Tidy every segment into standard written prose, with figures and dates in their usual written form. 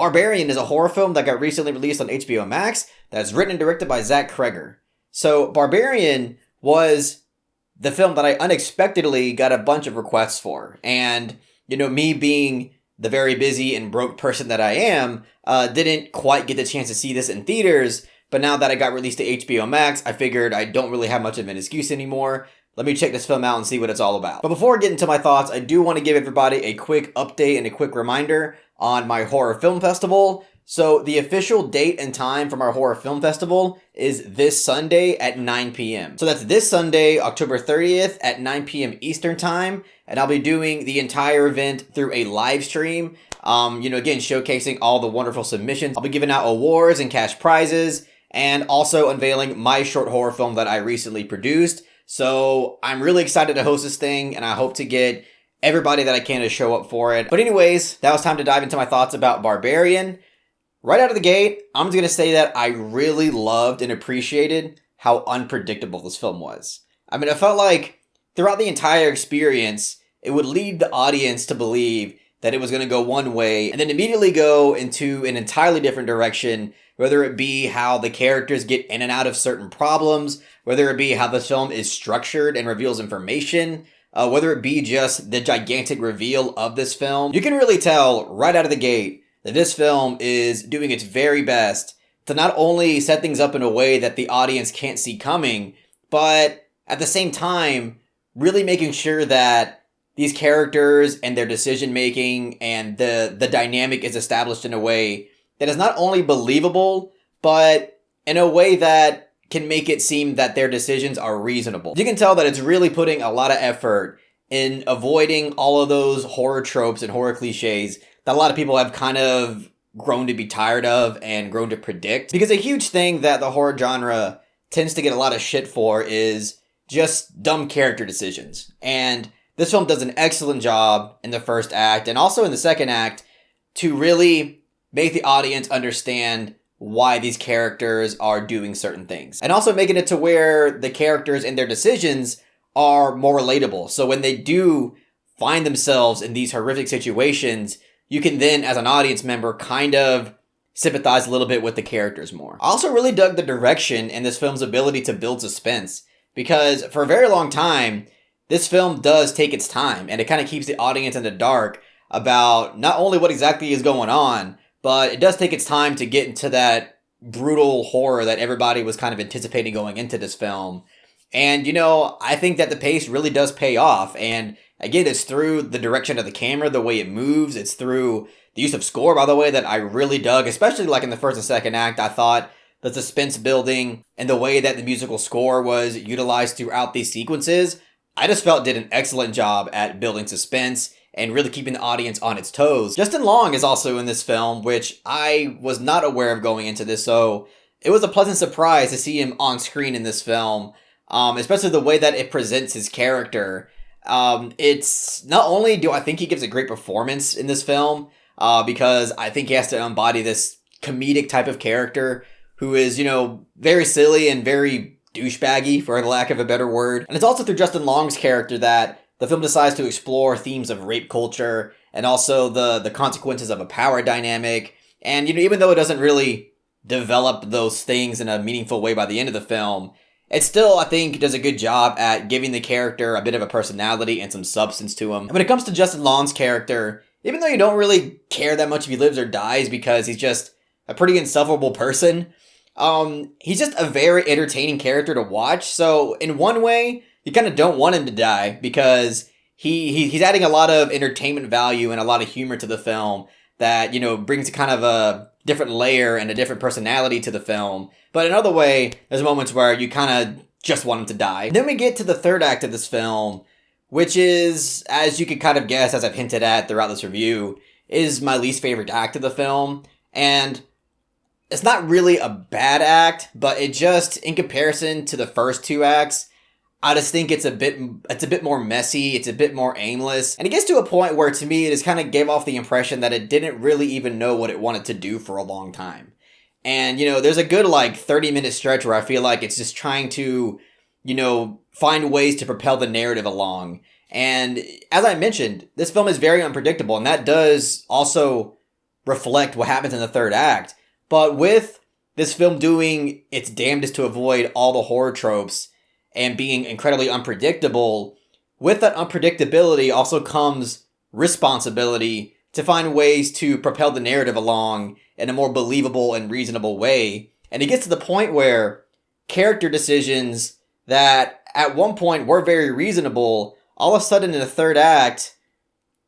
Barbarian is a horror film that got recently released on HBO Max that's written and directed by Zach Kreger. So Barbarian was the film that I unexpectedly got a bunch of requests for. And, me being the very busy and broke person that I am, didn't quite get the chance to see this in theaters. But now that I got released to HBO Max, I figured I don't really have much of an excuse anymore. Let me check this film out and see what it's all about. But before I get into my thoughts, I do want to give everybody a quick update and a quick reminder on my horror film festival. So the official date and time from our horror film festival is this Sunday at 9 p.m. So that's this Sunday, October 30th at 9 p.m. Eastern time. And I'll be doing the entire event through a live stream. Again, showcasing all the wonderful submissions. I'll be giving out awards and cash prizes and also unveiling my short horror film that I recently produced. So I'm really excited to host this thing, and I hope to get everybody that I can to show up for it. But anyways, that was time to dive into my thoughts about Barbarian. Right out of the gate, I'm just going to say that I really loved and appreciated how unpredictable this film was. I mean, I felt like throughout the entire experience, it would lead the audience to believe that it was going to go one way and then immediately go into an entirely different direction, whether it be how the characters get in and out of certain problems, whether it be how the film is structured and reveals information, whether it be just the gigantic reveal of this film. You can really tell right out of the gate that this film is doing its very best to not only set things up in a way that the audience can't see coming, but at the same time, really making sure that these characters and their decision making and the dynamic is established in a way that is not only believable, but in a way that can make it seem that their decisions are reasonable. You can tell that it's really putting a lot of effort in avoiding all of those horror tropes and horror cliches that a lot of people have kind of grown to be tired of and grown to predict. Because a huge thing that the horror genre tends to get a lot of shit for is just dumb character decisions. And this film does an excellent job in the first act and also in the second act to really make the audience understand why these characters are doing certain things. And also making it to where the characters and their decisions are more relatable. So when they do find themselves in these horrific situations, you can then, as an audience member, kind of sympathize a little bit with the characters more. I also really dug the direction and this film's ability to build suspense, because for a very long time, this film does take its time, and it kind of keeps the audience in the dark about not only what exactly is going on, but it does take its time to get into that brutal horror that everybody was kind of anticipating going into this film. And, I think that the pace really does pay off. And again, it's through the direction of the camera, the way it moves. It's through the use of score, by the way, that I really dug, especially like in the first and second act. I thought the suspense building and the way that the musical score was utilized throughout these sequences, I just felt did an excellent job at building suspense and really keeping the audience on its toes. Justin Long is also in this film, which I was not aware of going into this, so it was a pleasant surprise to see him on screen in this film, especially the way that it presents his character. It's not only do I think he gives a great performance in this film, because I think he has to embody this comedic type of character who is, very silly and very douchebaggy, for the lack of a better word. And it's also through Justin Long's character that the film decides to explore themes of rape culture and also the consequences of a power dynamic. And, even though it doesn't really develop those things in a meaningful way by the end of the film, it still, I think, does a good job at giving the character a bit of a personality and some substance to him. And when it comes to Justin Long's character, even though you don't really care that much if he lives or dies because he's just a pretty insufferable person, he's just a very entertaining character to watch. So in one way, you kind of don't want him to die because he's adding a lot of entertainment value and a lot of humor to the film that, brings kind of a different layer and a different personality to the film. But another way, there's moments where you kind of just want him to die. Then we get to the third act of this film, which is, as you can kind of guess, as I've hinted at throughout this review, is my least favorite act of the film. And it's not really a bad act, but it just, in comparison to the first two acts, I just think it's a bit more messy, it's a bit more aimless, and it gets to a point where, to me, it just kind of gave off the impression that it didn't really even know what it wanted to do for a long time. And, there's a good, 30-minute stretch where I feel like it's just trying to, find ways to propel the narrative along. And, as I mentioned, this film is very unpredictable, and that does also reflect what happens in the third act. But with this film doing its damnedest to avoid all the horror tropes and being incredibly unpredictable, with that unpredictability also comes responsibility to find ways to propel the narrative along in a more believable and reasonable way. And it gets to the point where character decisions that at one point were very reasonable, all of a sudden in the third act,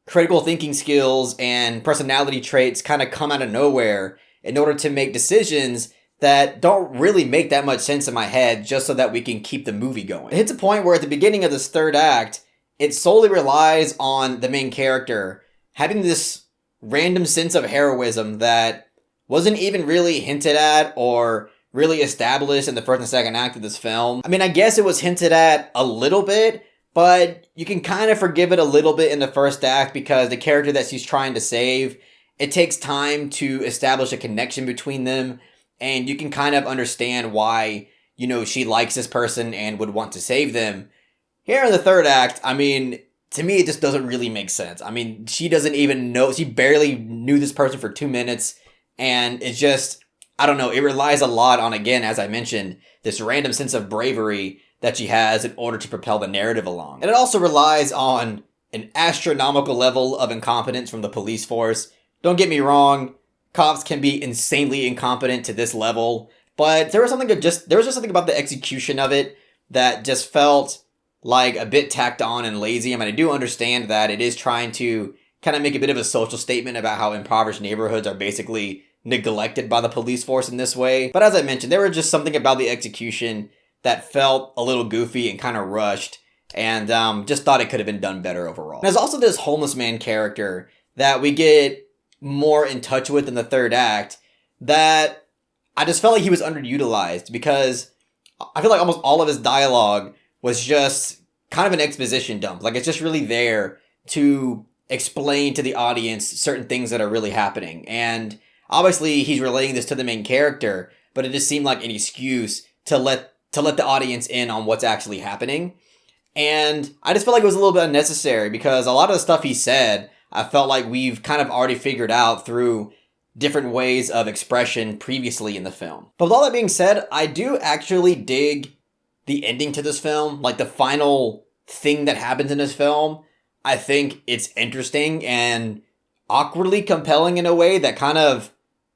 critical thinking skills and personality traits kind of come out of nowhere in order to make decisions that don't really make that much sense in my head just so that we can keep the movie going. It hits a point where at the beginning of this third act, it solely relies on the main character having this random sense of heroism that wasn't even really hinted at or really established in the first and second act of this film. I mean, I guess it was hinted at a little bit, but you can kind of forgive it a little bit in the first act because the character that she's trying to save, it takes time to establish a connection between them, and you can kind of understand why, you know, she likes this person and would want to save them. Here in the third act, I mean, to me, it just doesn't really make sense. I mean, she doesn't even know, she barely knew this person for 2 minutes, and it's just, I don't know, it relies a lot on, again, as I mentioned, this random sense of bravery that she has in order to propel the narrative along. And it also relies on an astronomical level of incompetence from the police force. Don't get me wrong, cops can be insanely incompetent to this level, but there was just something about the execution of it that just felt like a bit tacked on and lazy. I mean, I do understand that it is trying to kind of make a bit of a social statement about how impoverished neighborhoods are basically neglected by the police force in this way. But as I mentioned, there was just something about the execution that felt a little goofy and kind of rushed, and just thought it could have been done better overall. And there's also this homeless man character that we get more in touch with in the third act that I just felt like he was underutilized because I feel like almost all of his dialogue was just kind of an exposition dump. Like, it's just really there to explain to the audience certain things that are really happening. And obviously he's relating this to the main character, but it just seemed like an excuse to let the audience in on what's actually happening. And I just felt like it was a little bit unnecessary because a lot of the stuff he said, I felt like we've kind of already figured out through different ways of expression previously in the film. But with all that being said, I do actually dig the ending to this film. Like, the final thing that happens in this film, I think it's interesting and awkwardly compelling in a way that kind of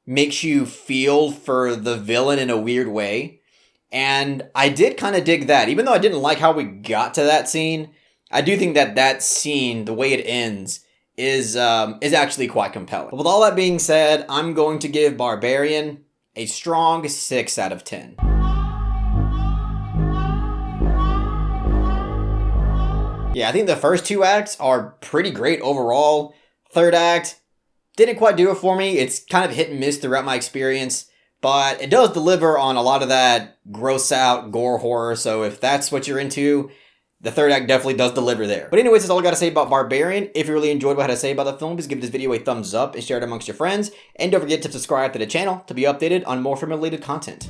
makes you feel for the villain in a weird way. And I did kind of dig that. Even though I didn't like how we got to that scene, I do think that scene, the way it ends, is actually quite compelling. But with all that being said, I'm going to give Barbarian a strong 6 out of 10. Yeah, I think the first 2 acts are pretty great overall. Third act didn't quite do it for me. It's kind of hit and miss throughout my experience. But it does deliver on a lot of that gross out gore horror, so if that's what you're into, the third act definitely does deliver there. But anyways, that's all I got to say about Barbarian. If you really enjoyed what I had to say about the film, please give this video a thumbs up and share it amongst your friends. And don't forget to subscribe to the channel to be updated on more film-related content.